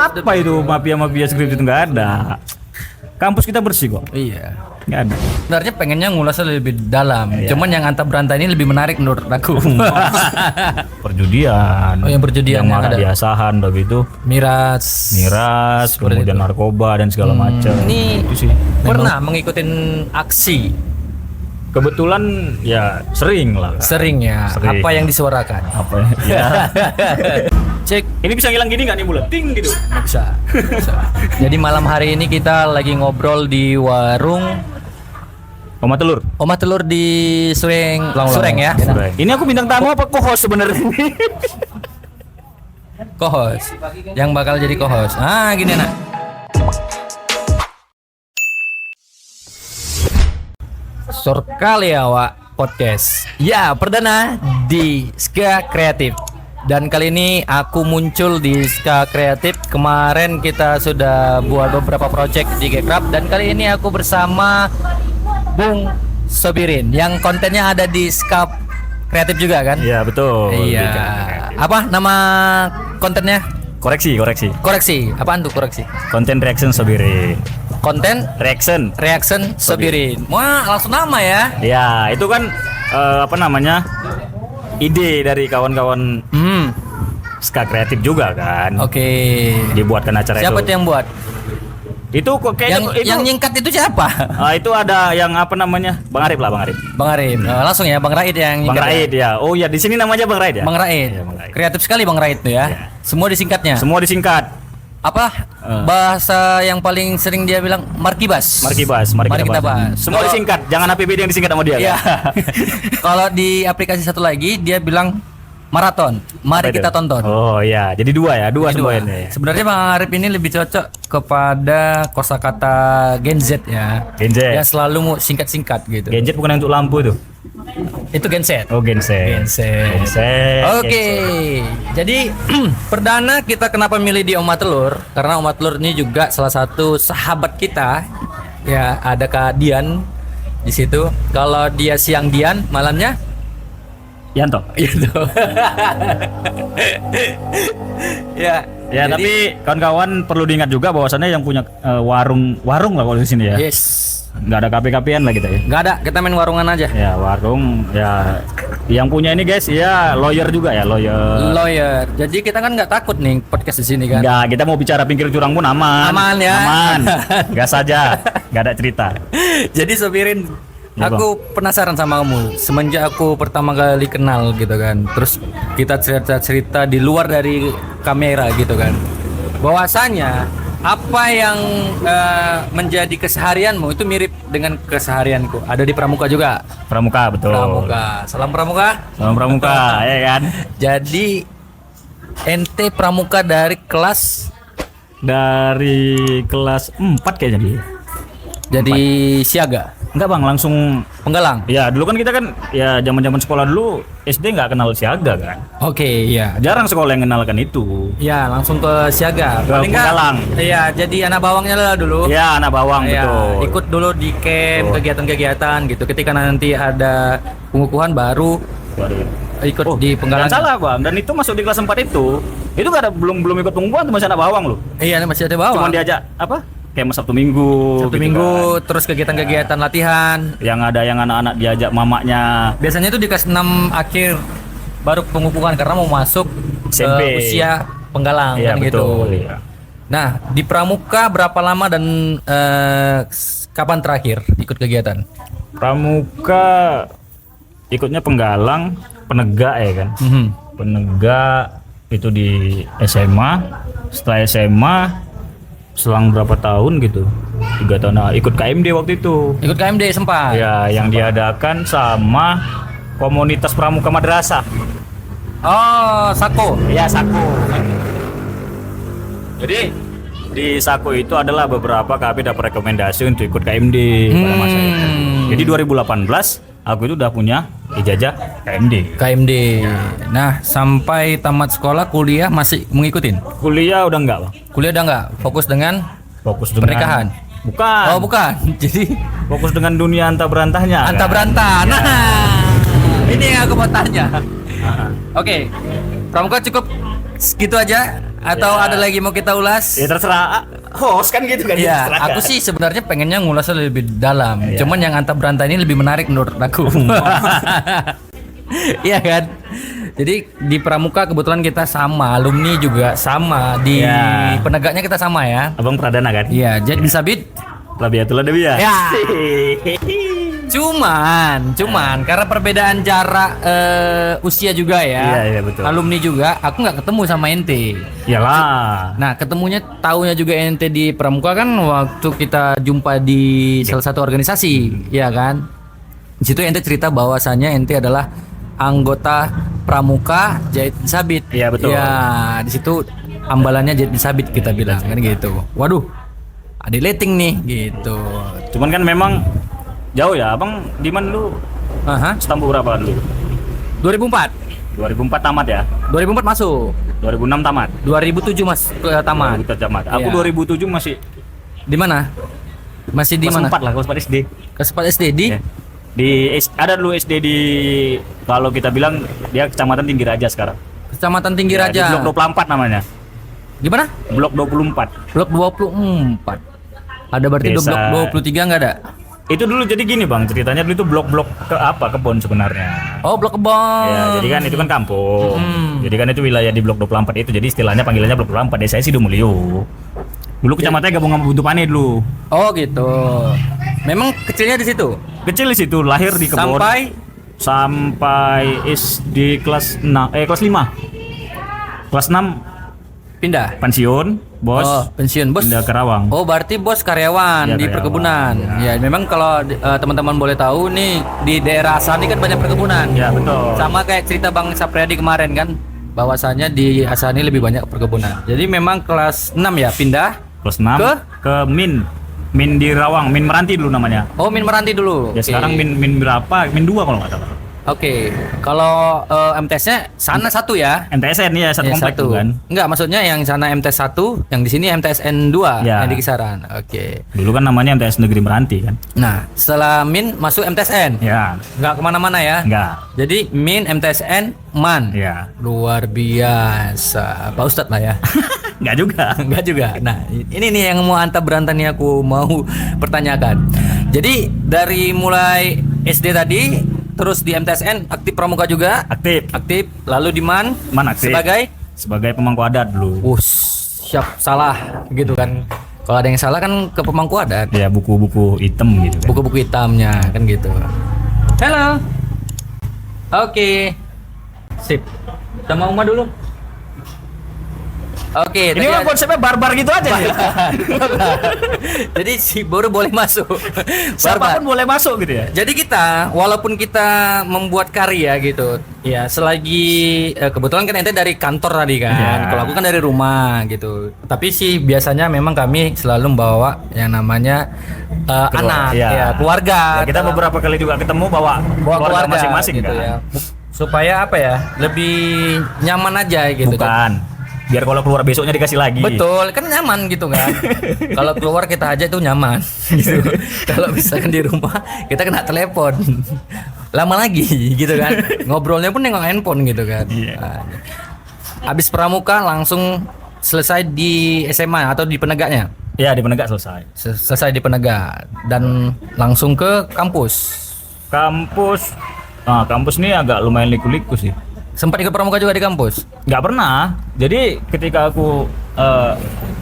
Apa itu mafia skripsi itu nggak ada. Kampus kita bersih kok. Iya. Nggak ada. Sebenarnya pengennya ngulasnya lebih dalam. Iya. Cuman yang Anta Beranta ini lebih menarik menurut aku. Perjudian. Oh, yang perjudian yang yang malah ada. diasahan udah gitu. Miras, Kemudian itu. narkoba dan segala macam. Ini Itu sih. pernah mengikuti aksi Kebetulan ya sering lah. sering ya. Sering. Apa yang disuarakan? Apa ya? Cek. Ini bisa ngilang gini nggak nih bulat? Ting gitu. Nggak bisa. Bisa. Jadi malam hari ini kita lagi ngobrol di warung Oma telur. Oma Telur di Sureng ya. Sureng. Ini aku bintang tamu apa co-host sebenarnya ini? Co-host. Yang bakal jadi co-host. Ah, gini nak. Sorkali ya Wak Podcast. Ya, perdana di Ska Kreatif. Dan kali ini aku muncul di Ska Kreatif. Kemarin kita sudah buat beberapa project di Gekrab dan kali ini aku bersama Bung Sobirin yang kontennya ada di Ska Kreatif juga kan? Iya betul. Iya. Apa nama kontennya? Koreksi. Koreksi. Apaan tuh koreksi? Konten reaction Sobiri. Konten Reaction. Sobirin. Wah, langsung nama ya. Ya itu kan apa namanya? Ide dari kawan-kawan Ska Kreatif juga kan. Oke. Dibuatkan acara Siapa itu. tuh yang buat? Itu kok kayaknya Yang nyingkat itu siapa? itu ada yang apa namanya? Bang Arif. Bang Arim. Langsung ya Bang Raid yang Bang nyingkat. Raid ya. Oh ya di sini namanya Bang Raid ya. Bang Raid. Iya, Bang Raid. Kreatif sekali Bang Raid tuh ya. Iya. Semua disingkatnya. Semua disingkat. Apa? Bahasa yang paling sering dia bilang markibas. Mari kita bahas. Semua Kalau- disingkat. Jangan APBD yang disingkat sama dia. Iya. Kan? Kalau di aplikasi satu lagi dia bilang maraton. Mari Apa kita itu? tonton. Oh iya, jadi dua ya, dua Kedua. semua ini. Sebenarnya Bang Arif ini lebih cocok kepada kosakata Gen Z ya. Gen Z. Yang selalu mau singkat-singkat gitu. Gadget bukan yang untuk lampu itu. Itu Gen Z. Oh Gen Z. Gen Z. Gen Z. Oke. Jadi perdana kita kenapa milih di Oma Telur? Karena Oma Telur ini juga salah satu sahabat kita. Ya, ada Kak Dian di situ. Kalau dia siang Dian, malamnya Yanto. gitu. Ya. Ya, jadi- tapi kawan-kawan perlu diingat juga bahwasannya yang punya warung lah kalau di sini ya. yes. Nggak ada KP-KPan lah kita ya. Nggak ada, kita main warungan aja. Ya, warung ya yang punya ini guys, ya lawyer juga ya, lawyer. Lawyer. Jadi kita kan nggak takut nih podcast di sini kan. Enggak, kita mau bicara pinggir curang pun aman. Aman ya. Aman. Gas saja. Nggak ada cerita. Jadi Sobirin, Ya, aku penasaran sama kamu. Semenjak aku pertama kali kenal gitu kan. Terus kita cerita-cerita di luar dari kamera gitu kan. Bahwasanya apa yang menjadi keseharianmu itu mirip dengan keseharianku. Ada di Pramuka juga. Pramuka betul. Pramuka. Salam Pramuka. Salam Pramuka, ya kan. Jadi ente Pramuka dari kelas Dari kelas 4 kayaknya dia. jadi siaga, Enggak bang, langsung penggalang. ya dulu kan kita kan ya zaman sekolah dulu SD nggak kenal siaga kan. Oke, iya. Jarang sekolah yang kenalkan itu. Ya, langsung ke siaga. Ke Paling nggak- penggalang. Iya, jadi anak bawangnya lah dulu. Ya anak bawang Iya, betul. ikut dulu di camp, Betul. kegiatan-kegiatan gitu. Ketika nanti ada pengukuhan baru Waduh. ikut Oh, di penggalang. jangan salah bang, dan itu masuk di kelas 4 itu nggak ada belum ikut pengukuhan tuh masih anak bawang loh. Iya, masih ada bawang. Cuman diajak apa? Kayak Sabtu Minggu. Sabtu gitu Minggu, kan. terus kegiatan-kegiatan latihan. Yang ada yang anak-anak diajak mamanya. Biasanya itu di kelas 6 akhir baru pengukuhan karena mau masuk SMP. ke usia penggalang Iya kan gitu. betul. Iya. Nah, di Pramuka berapa lama dan kapan terakhir ikut kegiatan? Pramuka ikutnya penggalang, penegak ya kan. Penegak itu di SMA. Setelah SMA selang berapa tahun gitu, 3 tahun, nah, ikut KMD waktu itu Ikut KMD sempat. ya, yang diadakan sama komunitas Pramuka Madrasah. Oh, Sako. Ya Sako. Jadi di Sako itu adalah beberapa KB dapat rekomendasi untuk ikut KMD pada masa itu. Jadi 2018 aku itu udah punya ijazah KMD. KMD. Nah, sampai tamat sekolah kuliah masih mengikutin. Kuliah udah enggak bang? Kuliah udah nggak fokus dengan Fokus dengan pernikahan. Bukan. Oh, bukan. Jadi Fokus dengan dunia anta berantahnya. anta kan? berantah. Nah, ini yang aku mau tanya. Oke. Pramuka cukup segitu aja atau Ya. ada lagi mau kita ulas? Ya terserah host kan gitu kan. Iya, terserah aku kan. sih sebenarnya pengennya ngulasnya lebih dalam. Iya. Cuman yang Anta Beranta ini lebih menarik menurut aku. Iya kan? Jadi di Pramuka kebetulan kita sama, alumni juga sama, di Iya. penegaknya kita sama ya. Abang Pradana kan? Iya, jadi Sabit. Labiatul Adawiyah. Ya. Cuman karena perbedaan jarak usia juga ya. Iya, iya, betul. Alumni juga, aku nggak ketemu sama ente. Iyalah. Nah, ketemunya tahunya juga ente di Pramuka kan waktu kita jumpa di salah satu organisasi, ya kan? Di situ ente cerita bahwasannya ente adalah anggota Pramuka Jahit bin Sabit. Iya, betul. Ya, di situ ambalannya Jahit bin Sabit kita bilang kan gitu. Waduh, ada letting nih gitu. Cuman kan memang jauh ya. Abang di mana lu? Aha. Stambu berapa dulu? 2004. 2004 tamat ya? 2004 masuk. 2006 tamat. 2007 Mas ke taman. 2007 tamat. Aku Iya. 2007 masih Di mana? Masih di kelas mana? 4 lah, kelas 4 SD. Kelas 4 SD di Ya. Ada dulu SD di, kalau kita bilang dia Kecamatan Tinggi Raja sekarang. Kecamatan Tinggi Ya, Raja. di Blok 24 namanya. Gimana? Blok 24. Blok 24. Ada berarti Desa. blok 23 nggak ada? Itu dulu jadi gini Bang, ceritanya dulu itu blok-blok ke apa? Kebon sebenarnya. Oh, blok kebon. Ya, jadi kan itu kan kampung. Hmm. Jadi kan itu wilayah di blok 24 itu. Jadi istilahnya panggilannya blok 24. Desanya Sidomulyo. Dulu kecamatannya gabung sama Buntupane dulu. Oh, gitu. Memang kecilnya di situ. Kecil di situ, lahir di kebun. Sampai SD kelas 6, kelas 5. Kelas 6 pindah. pensiun, bos. Oh, pensiun bos. Pindah ke Rawang. Oh, berarti bos karyawan Iya, di karyawan. perkebunan. Ya. Ya, memang kalau teman-teman boleh tahu nih di daerah Asani kan banyak perkebunan. Ya, betul. Sama kayak cerita Bang Sapriyadi kemarin kan, bahwasanya di Asani lebih banyak perkebunan. Jadi memang kelas 6 ya pindah. Kelas 6 Ke? ke Min. Min di Rawang, Min Meranti dulu namanya. Oh, Min Meranti dulu. Ya Oke. sekarang Min berapa? Min 2 kalau nggak salah. Oke, kalau MTS-nya sana satu ya? MTSN ya, satu Ya, komplek satu. tuh kan. Enggak, maksudnya yang sana MTS 1, yang di sini MTSN 2 Ya. yang di kisaran. Oke. Dulu kan namanya MTS Negeri Meranti kan. Nah, setelah Min masuk MTSN. Ya, Enggak kemana-mana ya? enggak. Jadi Min, MTSN, MAN. Ya. Luar biasa. Pak Ustadz lah ya. Enggak juga. Enggak juga. Nah, ini nih yang mau Anta Beranta nih aku mau pertanyakan. Jadi dari mulai SD tadi, terus di MTSN aktif pramuka juga, Aktif. lalu di MAN, Man aktif. Sebagai pemangku adat dulu. siap salah gitu kan. Kalau ada yang salah kan ke pemangku adat. Ya buku-buku hitam gitu kan. Buku-buku hitamnya kan gitu. Halo. Oke. Sip. Sama Uma dulu. Oke, Ini tadi mah ada- konsepnya barbar gitu aja nih. Jadi si baru boleh masuk. Barbar. Siapapun boleh masuk gitu ya. Jadi kita walaupun kita membuat karya gitu, ya selagi kebetulan kan ente dari kantor tadi kan, Ya. kalau aku kan dari rumah gitu. Tapi sih biasanya memang kami selalu membawa yang namanya anak, Iya. ya keluarga. Ya, kita beberapa kali juga ketemu bawa keluarga masing-masing gitu kan. ya. Supaya apa ya? Lebih nyaman aja gitu. Bukan. Biar kalau keluar besoknya dikasih lagi. Betul, kan nyaman gitu kan. Kalau keluar kita aja itu nyaman gitu. Kalau misalkan di rumah kita kena telepon. Lama lagi gitu kan. Ngobrolnya pun nengok handphone gitu kan. Iya. Nah, habis pramuka langsung selesai di SMA atau di penegaknya? Ya, di penegak selesai. Selesai di penegak dan langsung ke kampus. Kampus. Nah, kampus ini agak lumayan liku-liku sih. Sempat ikut pramuka juga di kampus? Nggak pernah. Jadi ketika aku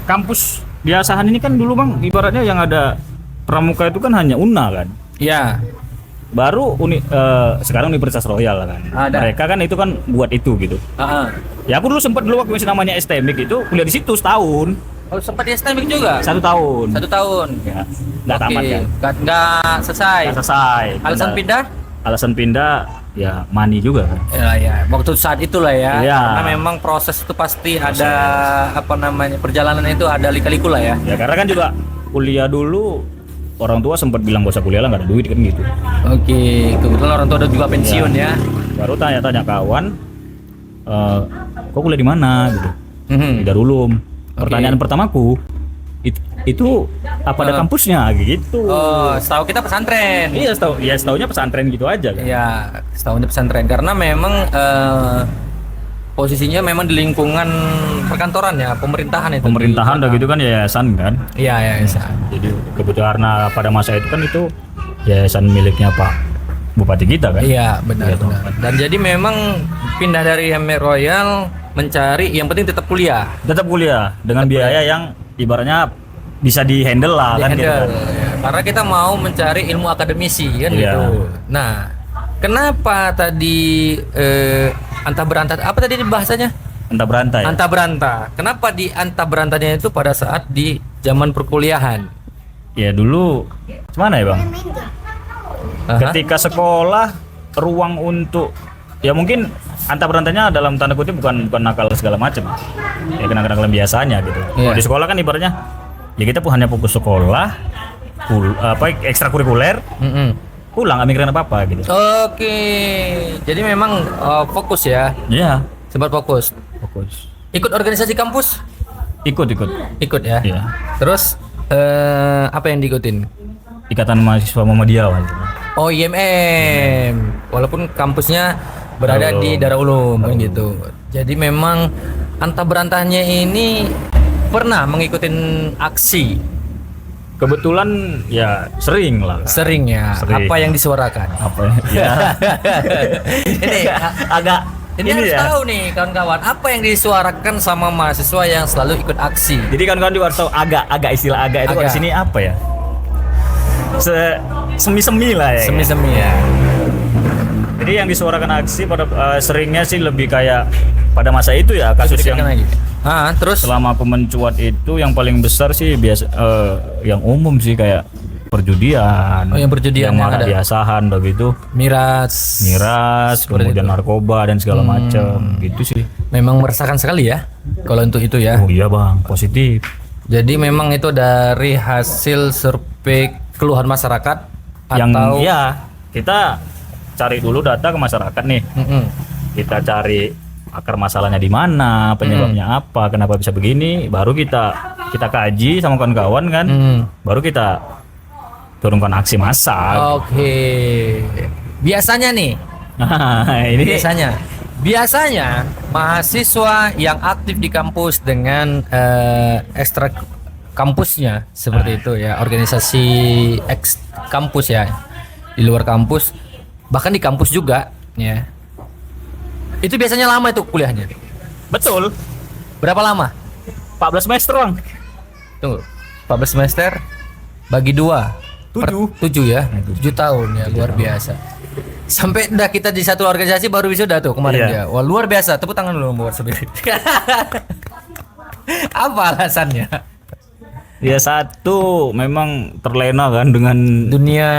kampus di Asahan ini kan dulu Bang, ibaratnya yang ada pramuka itu kan hanya UNA kan. Iya. Baru sekarang Universitas Royal kan. Ada. Mereka kan itu kan buat itu gitu. Ya aku dulu sempat dulu waktu masih namanya STMIK itu kuliah di situ setahun. Oh, sempat di STMIK juga? 1 tahun. 1 tahun. Ya, nggak tamat Oke. kan. Nggak selesai. Nggak selesai. Alasan pindah? Alasan pindah ya money juga kan. Ya, waktu saat itulah ya. Iya. Karena memang proses itu pasti ada apa namanya perjalanan itu ada lika-liku lah ya. Ya karena kan juga kuliah dulu orang tua sempat bilang gak usah kuliah lah, nggak ada duit kan gitu. Oke, kebetulan orang tua ada juga pensiun ya. Baru tanya-tanya kawan, kok kuliah di mana gitu. Mhm. Di Darulum. Pertanyaan pertamaku itu apa ada kampusnya gitu. Oh, setahu kita pesantren. Iya, setahunya pesantren gitu aja kan. Iya, setahunya pesantren karena memang posisinya memang di lingkungan perkantoran ya, pemerintahan itu. Pemerintahan udah gitu kan yayasan kan. Iya, ya, ya. Jadi kebetulan karena pada masa itu kan itu yayasan miliknya Pak Bupati kita kan. Iya, benar, Gitu. benar. Dan jadi memang pindah dari Helmet Royal mencari yang penting tetap kuliah. Tetap kuliah dengan biaya yang ibaratnya bisa dihandle lah kan gitu kan. Ya. Karena kita mau mencari ilmu akademisi kan Iya. gitu. Nah, kenapa tadi antah berantah apa tadi bahasanya? Entah berantai. Antah berantah. Kenapa di antah berantahnya itu pada saat di zaman perkuliahan? Ya dulu gimana ya Bang? Aha. Ketika sekolah ruang untuk ya mungkin antah berantainya dalam tanda kutip bukan nakal segala macam. Ya kenakalan biasanya gitu. Kalau Iya. di sekolah kan ibaratnya ya kita hanya fokus sekolah, ekstrakurikuler, pulang nggak mikirin apa-apa gitu. Oke. Jadi memang fokus ya. Iya, Sempat fokus. fokus. Ikut organisasi kampus? Ikut. Ikut ya. Iya. Terus apa yang diikutin? Ikatan Mahasiswa Muhammadiyah waktu itu. Oh, IMM. Walaupun kampusnya berada di Darul Ulum kan gitu. Jadi memang antah berantahnya ini pernah mengikuti aksi. Kebetulan ya sering lah. Sering ya. Sering. Apa yang disuarakan? Apa ya? Ya, Ini agak ini harus ya. tahu nih kawan-kawan, apa yang disuarakan sama mahasiswa yang selalu ikut aksi. Jadi kawan-kawan juga harus tahu agak istilah agak itu kalau Agak. di sini apa ya? Semi-semi lah ya. Semi-semi ya. Jadi yang disuarakan aksi pada seringnya sih lebih kayak pada masa itu ya kasus yang lagi. Terus selama aku mencuat itu yang paling besar sih biasa yang umum sih kayak perjudian. Oh, yang perjudian yang malah ada. biasahan begitu. miras Miras, kemudian narkoba dan segala macam gitu sih. memang meresahkan sekali ya kalau untuk itu ya. Oh iya Bang, positif. Jadi memang itu dari hasil survei keluhan masyarakat Yang atau ya kita cari dulu data ke masyarakat nih. Mm-mm. Kita cari akar masalahnya di mana, penyebabnya apa, kenapa bisa begini, baru kita kaji sama kawan-kawan kan, baru kita turunkan aksi massa. Oke. Biasanya nih, Nah, ini biasanya mahasiswa yang aktif di kampus dengan ekstra kampusnya seperti itu ya, organisasi eks kampus ya, di luar kampus, bahkan di kampus juga ya. Itu biasanya lama itu kuliahnya. betul. Berapa lama? 14 semester Bang. Tunggu. 14 semester bagi 2. 7 ya. 7 tahun ya, luar biasa. Sampai dah kita di satu organisasi baru wisuda tuh kemarin Iya. ya. Wah, luar biasa. Tepuk tangan dulu buat sendiri. Apa alasannya? Ya satu memang terlena kan dengan Dunia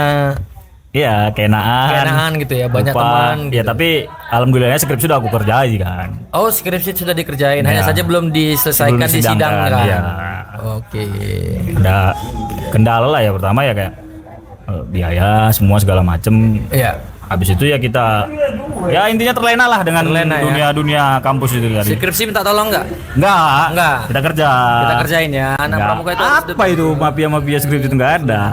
ya kenaan gitu ya, banyak lupa. teman Ya gitu. tapi alhamdulillahnya skripsi sudah aku kerjai kan. Oh, skripsi sudah dikerjain, hanya Ya. saja belum diselesaikan Belum di sidang disidangkan, kan. ya. Oke. Ada kendala lah ya, pertama ya kayak biaya semua segala macem. Iya. Habis itu ya kita ya intinya terlena lah dengan Terlena ya. dunia kampus itu tadi. Skripsi minta tolong nggak? Enggak. Kita kerja. Kita kerjain ya. Anak Nggak. pramuka itu harus Apa itu mafia skripsi itu enggak ada.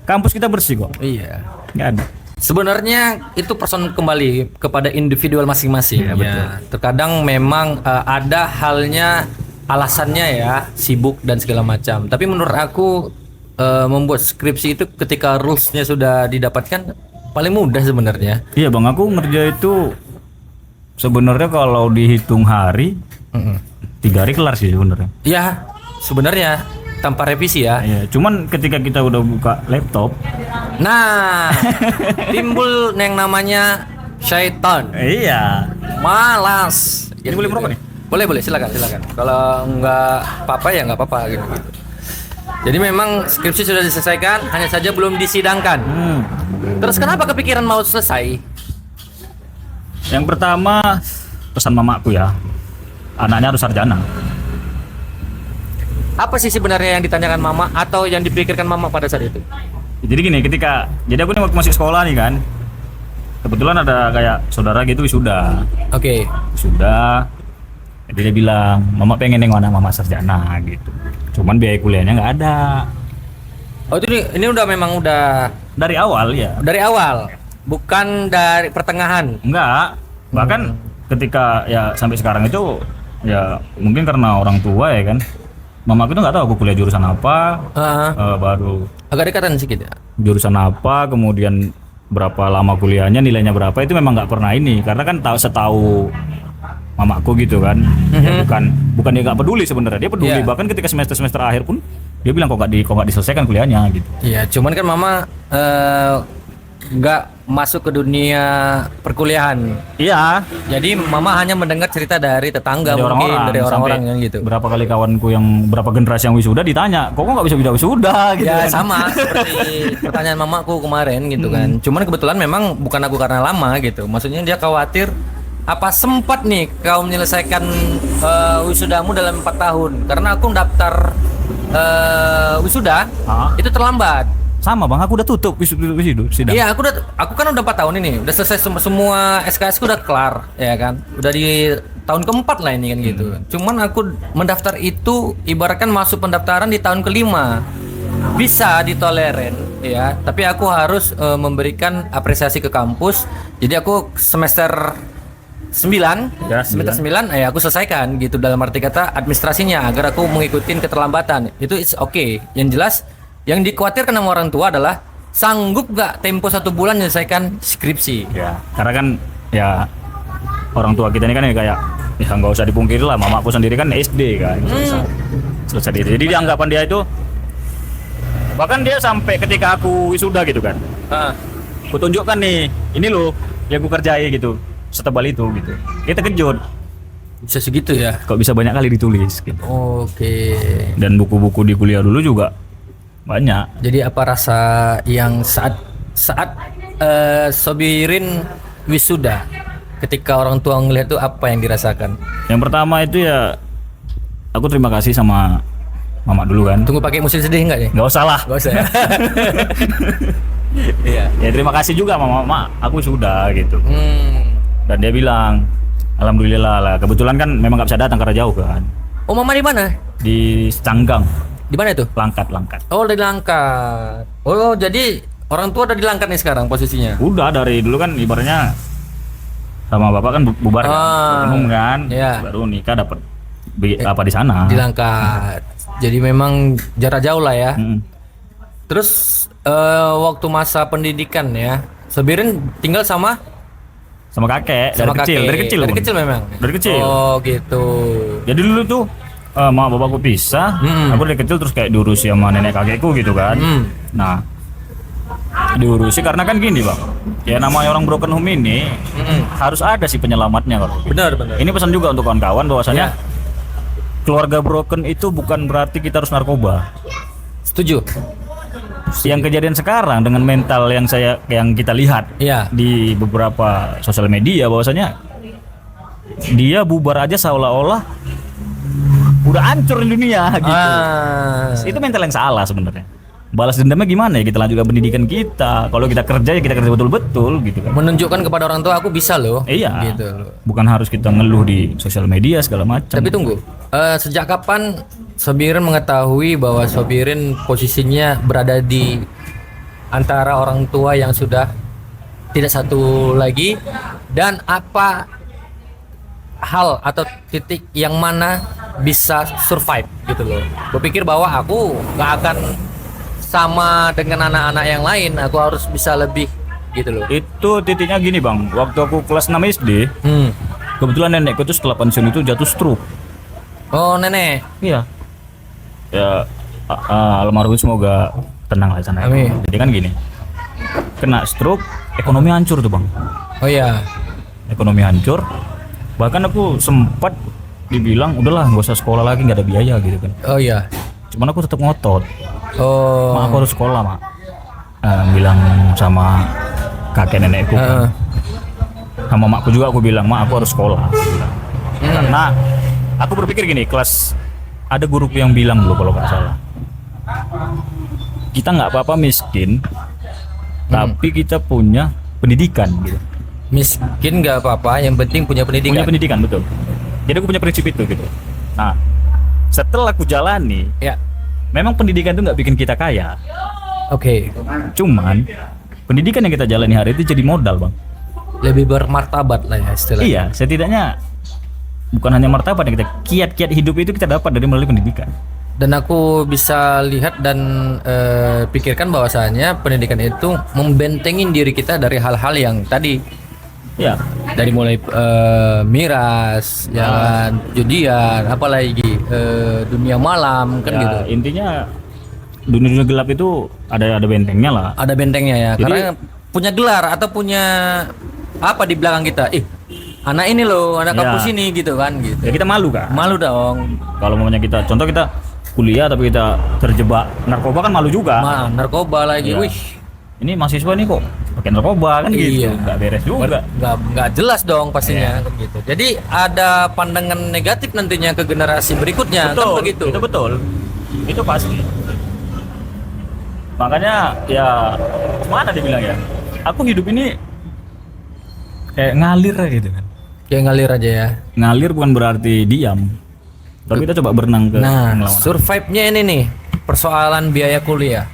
Kampus kita bersih kok. Iya. Enggak ada. Sebenarnya itu person kembali kepada individual masing-masing. Iya, betul. Terkadang memang ada halnya alasannya ya, sibuk dan segala macam. Tapi menurut aku membuat skripsi itu ketika rules-nya sudah didapatkan paling mudah sebenarnya. Iya Bang, aku ngerja itu sebenarnya kalau dihitung hari 3 hari kelar sih sebenarnya. Ya, sebenarnya tanpa revisi ya. Iya, cuman ketika kita udah buka laptop, Nah, timbul yang namanya syaitan. iya. Malas. Ini boleh merokok nih? Boleh, silakan. Kalau nggak apa-apa ya nggak apa-apa gitu. Jadi memang skripsi sudah diselesaikan, hanya saja belum disidangkan. Terus kenapa kepikiran mau selesai? Yang pertama pesan mamaku ya, anaknya harus sarjana. Apa sih sebenarnya yang ditanyakan mama atau yang dipikirkan mama pada saat itu? Jadi gini, jadi aku nih waktu masih sekolah nih kan, kebetulan ada kayak saudara gitu wisuda, Oke. jadi dia bilang, mama pengen nengok anak mama sarjana gitu. Cuman biaya kuliahnya nggak ada. Oh itu ini udah memang udah Dari awal ya, dari awal, bukan dari pertengahan. enggak. Bahkan ketika ya sampai sekarang itu ya mungkin karena orang tua ya kan. Mamaku tuh nggak tahu aku kuliah jurusan apa, baru Agak dekatan sedikit ya. jurusan apa, kemudian berapa lama kuliahnya, nilainya berapa, itu memang nggak pernah ini, karena kan setahu mamaku gitu kan. Ya bukan dia nggak peduli sebenarnya, dia peduli. Iya. Bahkan ketika semester akhir pun dia bilang kok nggak diselesaikan kuliahnya gitu. Iya, cuman kan mama nggak masuk ke dunia perkuliahan. Iya, Jadi mama hanya mendengar cerita dari tetangga mungkin, dari orang-orang Sampai yang gitu. berapa kali kawanku yang berapa generasi yang wisuda ditanya, kok nggak bisa wisuda gitu Ya kan. sama seperti pertanyaan mamaku kemarin gitu kan. Cuman kebetulan memang bukan aku karena lama gitu. Maksudnya dia khawatir apa sempat nih kau menyelesaikan wisudamu dalam 4 tahun. Karena aku daftar wisuda itu terlambat. Sama bang, aku udah tutup sidang. Iya, aku kan udah 4 tahun ini, udah selesai semua SKS ku udah kelar, ya kan. Udah di tahun keempat lah ini kan gitu. Cuman aku mendaftar itu ibaratkan masuk pendaftaran di tahun kelima. Bisa ditoleran ya, tapi aku harus memberikan apresiasi ke kampus. Jadi aku semester 9, Ya, semester 9 aku selesaikan gitu, dalam arti kata administrasinya agar aku mengikuti keterlambatan. Itu it's okay. Yang jelas yang dikhawatirkan sama orang tua adalah sanggup gak tempo 1 bulan menyelesaikan skripsi. Ya, karena kan ya orang tua kita ini kan ya kayak ya nggak usah dipungkiri lah, mamaku sendiri kan SD kan selesai itu. Jadi dianggapan dia itu, bahkan dia sampai ketika aku wisuda gitu kan, aku tunjukkan nih, ini loh yang aku kerjai gitu, setebal itu gitu. Kita kejut, Bisa segitu ya. kok bisa banyak kali ditulis gitu. Oke. Dan buku-buku di kuliah dulu juga banyak. Jadi apa rasa yang saat Sobirin wisuda, ketika orang tua ngelihat tuh apa yang dirasakan? Yang pertama itu ya aku terima kasih sama mama dulu kan. Tunggu, pakai musik sedih enggak nih? Nggak usah lah. Gak usah ya? Iya. Ya terima kasih juga sama mama, aku sudah gitu. Dan dia bilang alhamdulillah lah, kebetulan kan memang nggak bisa datang karena jauh kan. Oh, mama di mana? Di Canggang, Di mana itu? Langkat. Oh, di Langkat. Oh, jadi orang tua udah di Langkat nih sekarang posisinya. Udah dari dulu kan ibaratnya sama bapak kan bubar kan, umum kan, iya. baru nikah dapat apa di sana. Di Langkat. Jadi memang jarak jauh lah ya. Mm. Terus waktu masa pendidikan ya, Sobirin tinggal sama kakek sama dari kecil Dari Bang. kecil memang. Dari kecil. Oh, gitu. Jadi dulu tuh mak bapakku pisah, aku dari kecil terus kayak diurusi sama nenek kakekku gitu kan. Nah, diurusi karena kan gini bang, ya namanya orang broken home ini harus ada sih penyelamatnya kalau. Benar. Ini pesan juga untuk kawan-kawan bahwasanya keluarga broken itu bukan berarti kita harus narkoba. Setuju. Yang kejadian sekarang dengan mental yang kita lihat Iya. di beberapa sosial media bahwasanya dia bubar aja seolah-olah udah hancur di dunia gitu. Itu mental yang salah sebenarnya. Balas dendamnya gimana ya? Kita lanjutkan pendidikan kita. Kalau kita kerja ya kita kerja betul-betul gitu kan. Menunjukkan kepada orang tua aku bisa loh. Iya. Gitu loh. Bukan harus kita ngeluh di sosial media segala macam. Tapi tunggu, sejak kapan Sobirin mengetahui bahwa Sobirin posisinya berada di antara orang tua yang sudah tidak satu lagi, dan apa hal atau titik yang mana bisa survive gitu loh? Berpikir bahwa aku nggak akan sama dengan anak-anak yang lain, aku harus bisa lebih gitu loh. Itu titiknya gini bang, waktu aku kelas 6 SD, kebetulan nenekku tuh setelah pensiun itu jatuh stroke. Oh, nenek. Iya. Ya almarhum semoga tenang lah di sana. Amin. Jadi kan gini, kena stroke, ekonomi hancur tuh bang. Oh iya. Ekonomi hancur. Bahkan aku sempat dibilang udahlah nggak usah sekolah lagi, nggak ada biaya gitu kan. Oh iya. Cuman aku tetap ngotot. Oh. Mak, aku harus sekolah mak. Bilang sama kakek nenekku. Kan. Sama makku juga aku bilang, mak aku harus sekolah. Aku bilang. Karena aku berpikir gini, kelas ada guru yang bilang dulu kalau nggak salah, kita nggak apa-apa miskin, tapi kita punya pendidikan gitu. Miskin nggak apa-apa, yang penting punya pendidikan. Punya pendidikan betul. Jadi aku punya prinsip itu gitu. Nah, setelah aku jalani, Ya. memang pendidikan itu nggak bikin kita kaya. Oke. Cuman pendidikan yang kita jalani hari itu jadi modal bang. Lebih bermartabat lah ya istilahnya. Iya, setidaknya bukan hanya martabat yang kita kiat-kiat hidup itu kita dapat dari melalui pendidikan. Dan aku bisa lihat dan pikirkan bahwasanya pendidikan itu membentengin diri kita dari hal-hal yang tadi, Ya, dari mulai miras, ya kan, judian, apalagi dunia malam kan ya, gitu. intinya dunia gelap itu ada bentengnya lah. Ada bentengnya ya, Jadi- karena punya gelar atau punya apa di belakang kita. Anak ini loh, anak Ya. kampus ini gitu kan gitu. Ya kita malu kan. Malu dong. Kalau maunya kita, contoh kita kuliah tapi kita terjebak narkoba kan malu juga. Narkoba lagi, Iya. wih. Ini mahasiswa nih kok pakai narkoba kan gitu, Iya. nggak beres juga. Nggak jelas dong pastinya Iya. kan gitu. Jadi ada pandangan negatif nantinya ke generasi berikutnya kan begitu. Itu betul, itu pasti. Makanya ya mana dibilang ya, aku hidup ini kayak ngalir gitu kan. Kayak ngalir aja ya. Ngalir bukan berarti diam, tapi kita coba berenang ke Nah, melawan. survive-nya ini nih persoalan biaya kuliah.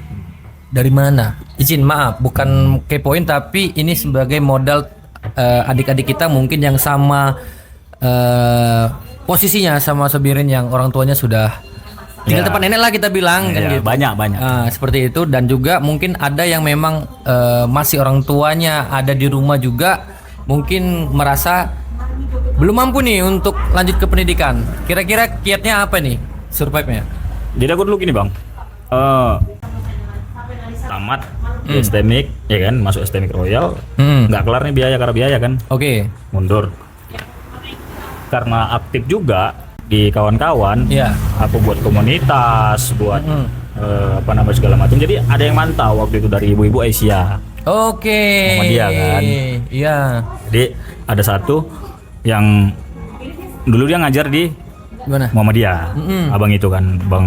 Dari mana? Izin maaf, bukan kepoin tapi ini sebagai modal adik-adik kita mungkin yang sama posisinya sama Sobirin yang orang tuanya sudah tinggal Ya. tempat nenek lah kita bilang kan Ya, gitu. banyak. Nah, seperti itu dan juga mungkin ada yang memang masih orang tuanya ada di rumah juga mungkin merasa belum mampu nih untuk lanjut ke pendidikan. Kira-kira kiatnya apa nih survive-nya? Jadi aku dulu gini bang, tamat STMIK ya kan, masuk STMIK Royal, nggak kelar nih biaya karena biaya kan, Oke. mundur. Karena aktif juga di kawan-kawan, Iya. aku buat komunitas, buat apa namanya segala macam. Jadi ada yang mantau waktu itu dari ibu-ibu Asia. Oke. Muhammadiyah kan? Iya. Jadi ada satu yang dulu dia ngajar di Gimana? Muhammadiyah, abang itu kan, bang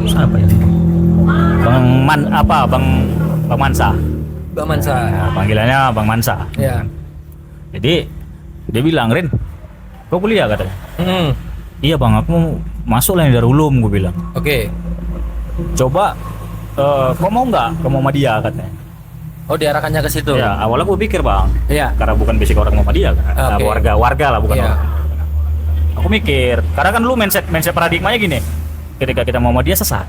siapa ya? Bang Mansa. Bang Mansa. Nah, panggilannya Bang Mansa. Ya. Jadi dia bilang, Rin, kau kuliah katanya. Iya bang, aku mau masuk lah dari Ulum, gue bilang. Oke. Coba, kau mau nggak ke Muhammadiyah katanya. Oh, diarahkannya ke situ. Ya, awalnya gue pikir bang, Iya. karena bukan basic orang Muhammadiyah kan, Oke. warga lah bukan Iya. orang. Aku mikir, karena kan dulu mindset paradigmanya gini, ketika kita Muhammadiyah sesat.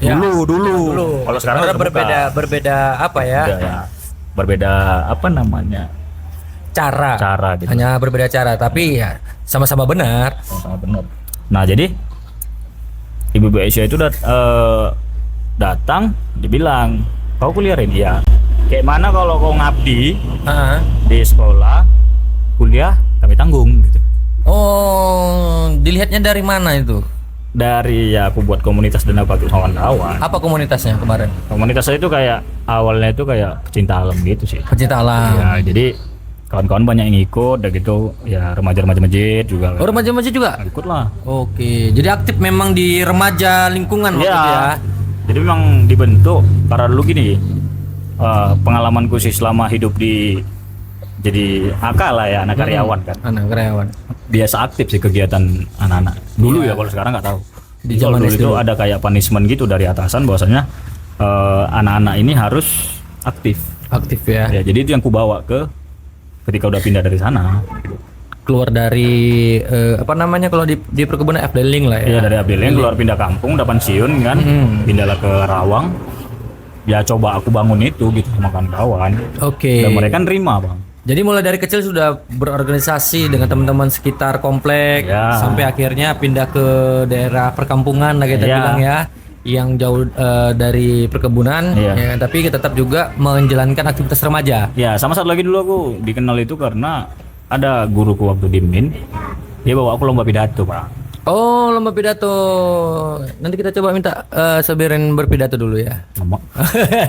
Ya. Dulu. Kalau sekarang Karena udah berbeda apa ya? Udah, ya. Berbeda apa namanya? Cara gitu. Hanya berbeda cara, tapi ya sama-sama benar. Sama benar. Nah jadi ibu Aisyah itu datang, dibilang, kau kuliah Rin? Iya. Kayak mana kalau kau ngabdi di sekolah, kuliah kami tanggung gitu. Oh, dilihatnya dari mana itu? Dari ya aku buat komunitas dan apa kawan-kawan. Apa komunitasnya kemarin? Komunitasnya itu kayak awalnya itu kayak pecinta alam gitu sih. Pecinta alam. Ya jadi kawan-kawan banyak yang ikut, dan gitu ya remaja-remaja masjid juga. Oh, remaja masjid juga? Ikut lah. Oke, jadi aktif memang di remaja lingkungan waktu itu ya. Jadi memang dibentuk karena dulu gini, pengalamanku sih selama hidup di jadi AK lah ya, anak karyawan kan. Anak karyawan. Biasa aktif sih kegiatan anak-anak. Dulu ya kalau sekarang nggak tahu. Di Kalau zaman dulu itu ada kayak punishment gitu dari atasan bahwasanya anak-anak ini harus aktif. Aktif ya. Ya, jadi itu yang kubawa ketika udah pindah dari sana. Keluar dari apa namanya kalau di perkebunan Afdeling lah ya. Ya dari Abdeling keluar pindah kampung, udah pensiun kan, pindahlah ke Rawang. Ya coba aku bangun itu gitu sama kawan-kawan. Oke. Dan mereka nerima bang. Jadi mulai dari kecil sudah berorganisasi dengan teman-teman sekitar komplek Ya. sampai akhirnya pindah ke daerah perkampungan lah kita Ya. bilang ya, yang jauh dari perkebunan, Iya. ya, tapi kita tetap juga menjalankan aktivitas remaja. Ya sama satu lagi dulu aku dikenal itu karena ada guruku waktu di MIN, dia bawa aku lomba pidato pak. Oh, lomba pidato. Nanti kita coba minta Sobirin berpidato dulu ya. Lama,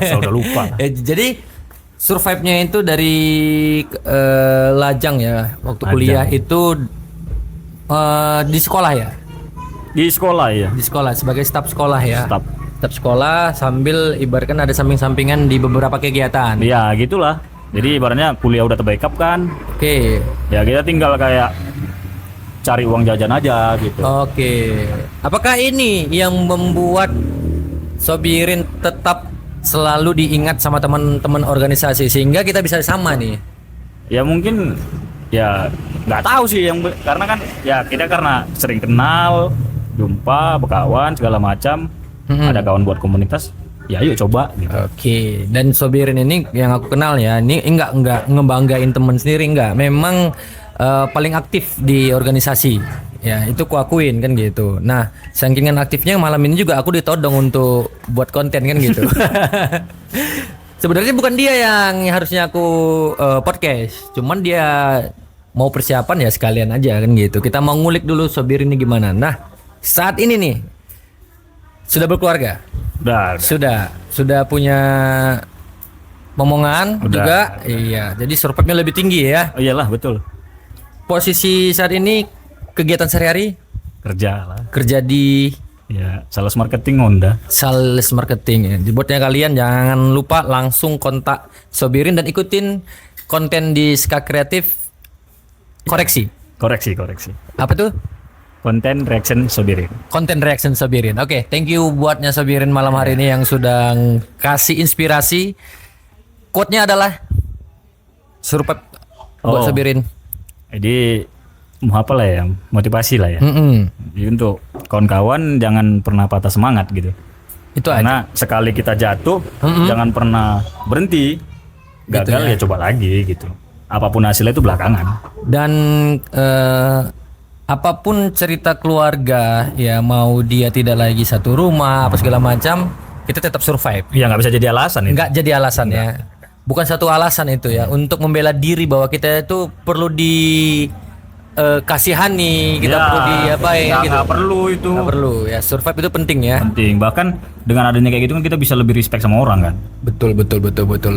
saya udah lupa. Jadi survive-nya itu dari lajang ya, waktu Lajang. kuliah itu di sekolah ya. Di sekolah ya. Di sekolah sebagai staf sekolah ya. Staf. Staf sekolah sambil ibaratkan ada samping-sampingan di beberapa kegiatan. Ya gitulah. Jadi ibaratnya kuliah udah terbackup kan. Oke. Ya kita tinggal kayak cari uang jajan aja gitu. Oke. Apakah ini yang membuat Sobirin tetap selalu diingat sama teman-teman organisasi sehingga kita bisa sama nih? Ya mungkin ya nggak tahu sih karena kan ya kita karena sering kenal, jumpa, berkawan segala macam, ada kawan buat komunitas, ya ayo coba gitu. Oke, dan Sobirin ini yang aku kenal ya, ini enggak ngebanggain temen sendiri, enggak. Memang paling aktif di organisasi. Ya, itu ku akuin kan gitu. Nah, sakingan aktifnya malam ini juga aku ditodong untuk buat konten kan gitu. Sebenarnya bukan dia yang harusnya aku podcast, cuman dia mau persiapan ya sekalian aja kan gitu. Kita mau ngulik dulu Sobirin ini gimana. Nah, saat ini nih sudah berkeluarga. Sudah punya momongan juga. Iya, jadi survive-nya lebih tinggi ya. Oh iyalah, betul. Posisi saat ini kegiatan sehari-hari kerja di ya sales marketing Honda. Sales marketing ya. Buatnya kalian jangan lupa langsung kontak Sobirin dan ikutin konten di Ska Kreatif. Koreksi. Apa tuh? Konten reaction Sobirin. Konten reaction Sobirin. Oke, thank you buatnya Sobirin malam hari ini yang sudah kasih inspirasi. Quote-nya adalah survive buat Sobirin. Jadi mau apa lah ya, motivasi lah ya. Jadi untuk kawan-kawan jangan pernah patah semangat gitu. Itu karena aja. Sekali kita jatuh, jangan pernah berhenti. Gagal gitu ya coba lagi gitu. Apapun hasilnya itu belakangan. Dan apapun cerita keluarga ya, mau dia tidak lagi satu rumah apa segala macam, kita tetap survive. Ya nggak bisa jadi alasan itu. Nggak jadi alasan ya. Bukan satu alasan itu ya untuk membela diri bahwa kita itu perlu di kasihani, kita perlu diapain gitu. Nggak perlu itu. Nggak perlu ya, survive itu penting ya. Penting. Bahkan dengan adanya kayak gitu kan kita bisa lebih respect sama orang kan. Betul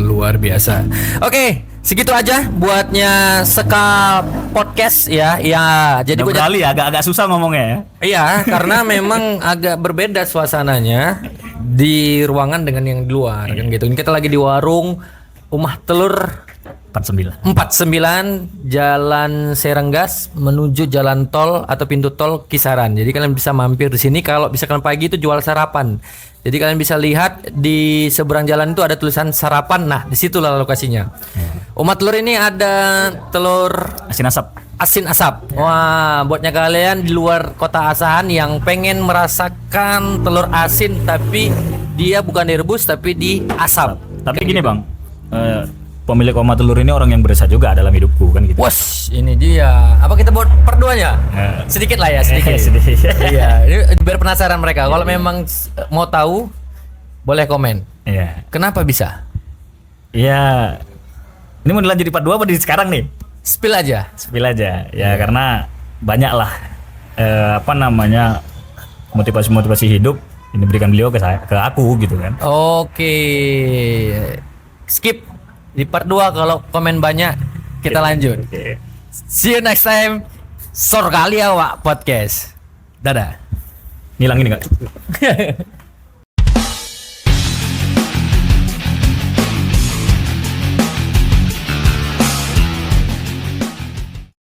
luar biasa. Oke, segitu aja buatnya Ska Podcast ya. Ya, jadi gue kali agak susah ngomongnya ya. Iya, karena memang agak berbeda suasananya di ruangan dengan yang di luar kan gitu. Ini kita lagi di warung Rumah Telur 49 Jalan Serenggas menuju jalan tol atau pintu tol Kisaran. Jadi kalian bisa mampir di sini. Kalau misalkan pagi itu jual sarapan. Jadi kalian bisa lihat di seberang jalan itu ada tulisan sarapan. Nah, disitulah lokasinya. Umat Telur ini ada telur asin asap. Wah, buatnya kalian di luar kota Asahan yang pengen merasakan telur asin tapi dia bukan direbus tapi diasap. Tapi gini bang, pemilik Oma Telur ini orang yang berasa juga dalam hidupku kan gitu. Wos, ini dia. Apa kita buat perduanya? Sedikit lah ya, sedikit. Iya, ini biar penasaran mereka. Kalau memang mau tahu, boleh komen. Iya. Kenapa bisa? Iya. Ini mau dilanjut di part 2 apa di sekarang nih? Spill aja. Ya karena banyak lah motivasi hidup ini berikan beliau ke aku gitu kan. Oke. Skip di part 2 kalau komen banyak kita lanjut. See you next time. Sorkalia Wak Podcast. Dadah. Ngilang ini enggak?